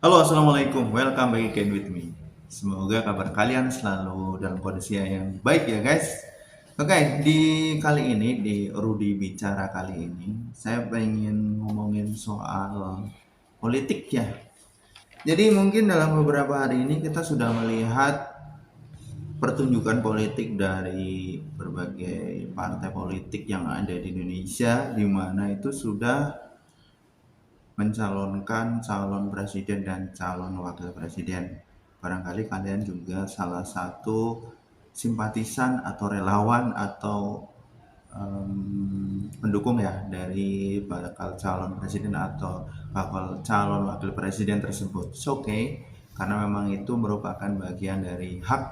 Halo, assalamualaikum. Welcome back again with me. Semoga kabar kalian selalu dalam kondisi yang baik ya, guys. Oke, di kali ini di Rudi Bicara kali ini, saya pengen ngomongin soal politik ya. Jadi mungkin dalam beberapa hari ini kita sudah melihat pertunjukan politik dari berbagai partai politik yang ada di Indonesia, di mana itu sudah mencalonkan calon presiden dan calon wakil presiden. Barangkali kalian juga salah satu simpatisan atau relawan atau pendukung ya dari bakal calon presiden atau bakal calon wakil presiden tersebut. It's okay, karena memang itu merupakan bagian dari hak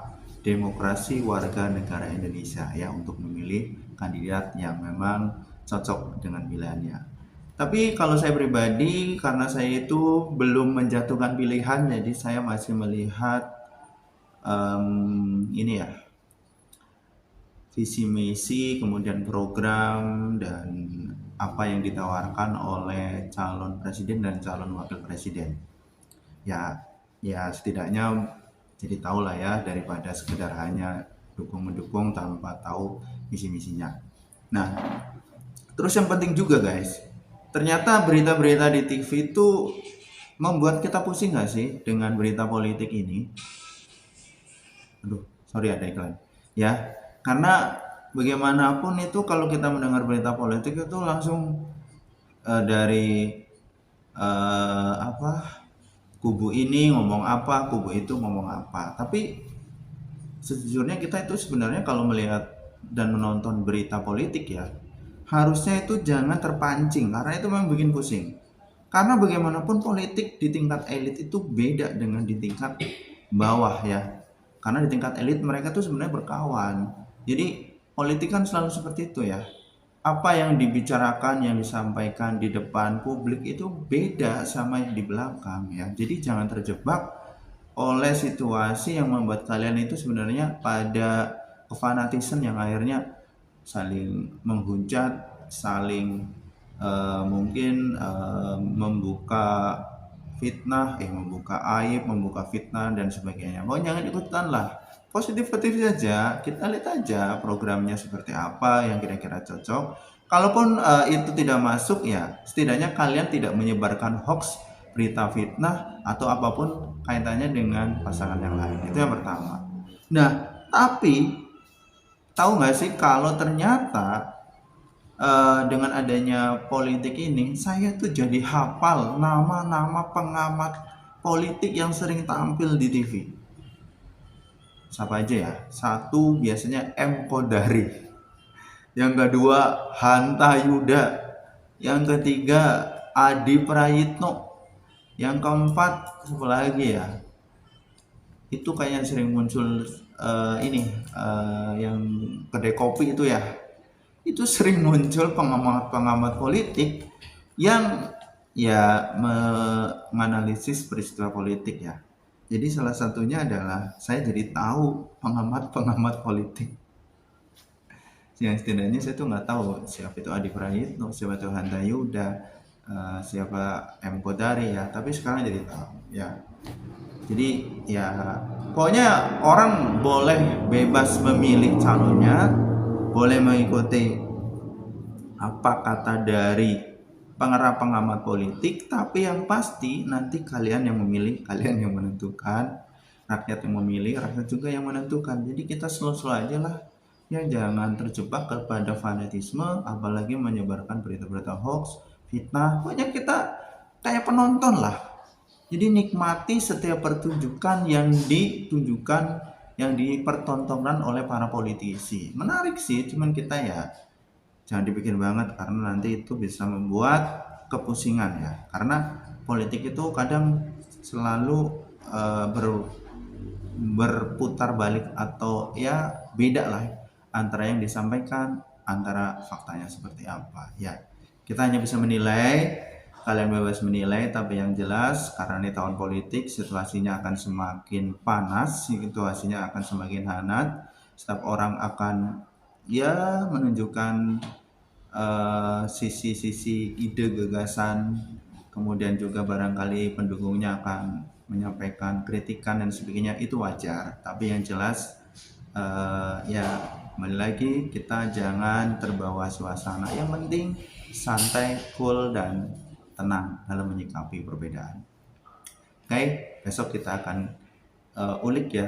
demokrasi warga negara Indonesia ya untuk memilih kandidat yang memang cocok dengan pilihannya. Tapi kalau saya pribadi, karena saya itu belum menjatuhkan pilihan, jadi saya masih melihat ini ya, visi misi, kemudian program dan apa yang ditawarkan oleh calon presiden dan calon wakil presiden. Ya, ya setidaknya jadi tahu lah ya daripada sekedar hanya dukung mendukung tanpa tahu visi misinya. Nah, terus yang penting juga guys, ternyata berita-berita di TV itu membuat kita pusing nggak sih dengan berita politik ini? Aduh, sorry ada iklan. Ya, karena bagaimanapun itu kalau kita mendengar berita politik itu langsung dari apa kubu ini ngomong apa, kubu itu ngomong apa. Tapi sejujurnya kita itu sebenarnya kalau melihat dan menonton berita politik ya, harusnya itu jangan terpancing karena itu memang bikin pusing. Karena bagaimanapun politik di tingkat elit itu beda dengan di tingkat bawah ya. Karena di tingkat elit mereka tuh sebenarnya berkawan. Jadi politik kan selalu seperti itu ya. Apa yang dibicarakan, yang disampaikan di depan publik itu beda sama yang di belakang ya. Jadi jangan terjebak oleh situasi yang membuat kalian itu sebenarnya pada kefanatisan yang akhirnya saling menghujat, saling mungkin membuka fitnah, membuka aib, membuka fitnah dan sebagainya. Pokoknya jangan ikutan lah. Positif-positif saja, kita lihat aja programnya seperti apa yang kira-kira cocok. Kalaupun itu tidak masuk ya, setidaknya kalian tidak menyebarkan hoax, berita fitnah atau apapun kaitannya dengan pasangan yang lain. Itu yang pertama. Nah, tapi tahu nggak sih kalau ternyata dengan adanya politik ini, saya tuh jadi hafal nama-nama pengamat politik yang sering tampil di TV. Siapa aja ya? Satu biasanya M. Kodari, yang kedua Hanta Yuda, yang ketiga Adi Prayitno, yang keempat siapa lagi ya? Itu kayaknya sering muncul ini yang kedai kopi itu ya. Itu sering muncul pengamat-pengamat politik yang ya menganalisis peristiwa politik ya. Jadi salah satunya adalah saya jadi tahu pengamat-pengamat politik yang setidaknya saya tuh nggak tahu siapa itu Adi Prayitno, siapa itu Hanta Yuda, siapa M Kodari ya. Tapi sekarang jadi tahu ya. Jadi ya pokoknya orang boleh bebas memilih calonnya, boleh mengikuti apa kata dari pengamat politik, tapi yang pasti nanti kalian yang memilih, kalian yang menentukan, rakyat yang memilih, rakyat juga yang menentukan. Jadi kita slow-slow aja lah, ya jangan terjebak kepada fanatisme, apalagi menyebarkan berita-berita hoax, fitnah. Pokoknya kita kayak penonton lah. Jadi nikmati setiap pertunjukan yang ditunjukkan, yang dipertontonkan oleh para politisi. Menarik sih, cuman kita ya jangan dipikir banget karena nanti itu bisa membuat kepusingan ya. Karena politik itu kadang selalu berputar balik atau ya beda lah antara yang disampaikan, antara faktanya seperti apa ya. Kita hanya bisa menilai, kalian bebas menilai, tapi yang jelas karena ini tahun politik, situasinya akan semakin panas, situasinya akan semakin hangat, setiap orang akan ya menunjukkan sisi-sisi ide gagasan kemudian juga barangkali pendukungnya akan menyampaikan kritikan dan sebagainya, itu wajar. Tapi yang jelas ya kembali lagi, kita jangan terbawa suasana. Yang penting santai, cool, dan tenang dalam menyikapi perbedaan. Oke, besok kita akan ulik ya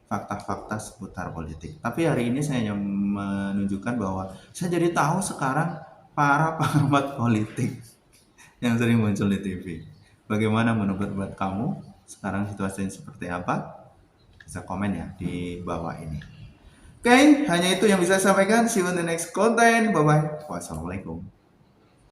fakta-fakta seputar politik. Tapi hari ini saya hanya menunjukkan bahwa saya jadi tahu sekarang para pengamat politik yang sering muncul di TV. Bagaimana menurut kamu? Sekarang situasinya seperti apa? Bisa komen ya di bawah ini. Oke, hanya itu yang bisa saya sampaikan. See you in the next content. Bye-bye. Wassalamualaikum.